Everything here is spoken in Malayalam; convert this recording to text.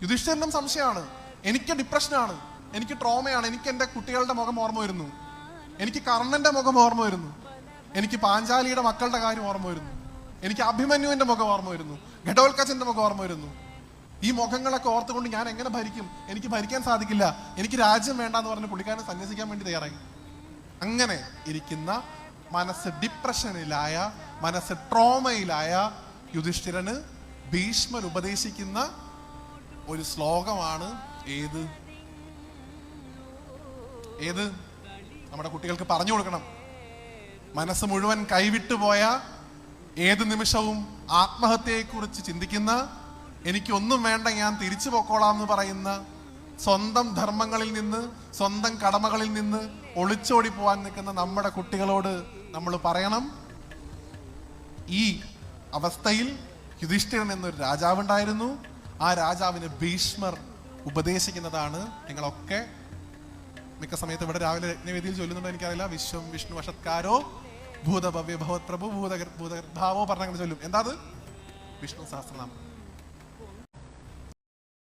യുധിഷ്ഠിരനും സംശയമാണ്. എനിക്ക് ഡിപ്രഷനാണ്, എനിക്ക് ട്രോമയാണ്, എനിക്ക് എൻ്റെ കുട്ടികളുടെ മുഖം ഓർമ്മ വരുന്നു, എനിക്ക് കർണന്റെ മുഖം ഓർമ്മ വരുന്നു, എനിക്ക് പാഞ്ചാലിയുടെ മക്കളുടെ കാര്യം ഓർമ്മ വരുന്നു, എനിക്ക് അഭിമന്യുവിന്റെ മുഖം ഓർമ്മ വരുന്നു, ഘടോൽക്കച്ചന്റെ മുഖം ഓർമ്മ വരുന്നു. ഈ മുഖങ്ങളൊക്കെ ഓർത്തുകൊണ്ട് ഞാൻ എങ്ങനെ ഭരിക്കും? എനിക്ക് ഭരിക്കാൻ സാധിക്കില്ല, എനിക്ക് രാജ്യം വേണ്ടെന്ന് പറഞ്ഞ് പുള്ളിക്കാരൻ സന്യസിക്കാൻ വേണ്ടി തയ്യാറായി. അങ്ങനെ ഇരിക്കുന്ന മനസ്സ് ഡിപ്രഷനിലായ, മനസ്സ് ട്രോമയിലായ യുധിഷ്ഠിരന് ഭീഷ്മർ ഉപദേശിക്കുന്ന ഒരു ശ്ലോകമാണ് ഏത്? നമ്മുടെ കുട്ടികൾക്ക് പറഞ്ഞു കൊടുക്കണം. മനസ്സ് മുഴുവൻ കൈവിട്ടുപോയ, ഏത് നിമിഷവും ആത്മഹത്യയെക്കുറിച്ച് ചിന്തിക്കുന്ന, എനിക്കൊന്നും വേണ്ട ഞാൻ തിരിച്ചു പൊക്കോളാം എന്ന് പറയുന്ന, സ്വന്തം ധർമ്മങ്ങളിൽ നിന്ന്, സ്വന്തം കടമകളിൽ നിന്ന് ഒളിച്ചോടി പോവാൻ നിൽക്കുന്ന നമ്മുടെ കുട്ടികളോട് നമ്മൾ പറയണം, ഈ അവസ്ഥയിൽ യുധിഷ്ഠിരൻ എന്നൊരു രാജാവുണ്ടായിരുന്നു. ആ രാജാവിന് ഭീഷ്മർ ഉപദേശിക്കുന്നതാണ് നിങ്ങളൊക്കെ മിക്ക സമയത്ത് ഇവിടെ രാവിലെ യജ്ഞവേദിയിൽ ചൊല്ലുന്നുണ്ടോ എനിക്കറിയില്ല. വിശ്വം വിഷ്ണു വഷത്കാരോ ഭൂതഭവ്യ ഭവത് പ്രഭു ഭൂതഭാവോ പറഞ്ഞങ്ങനെ ചൊല്ലും. എന്താ അത്? വിഷ്ണു സഹസ്രനാമം.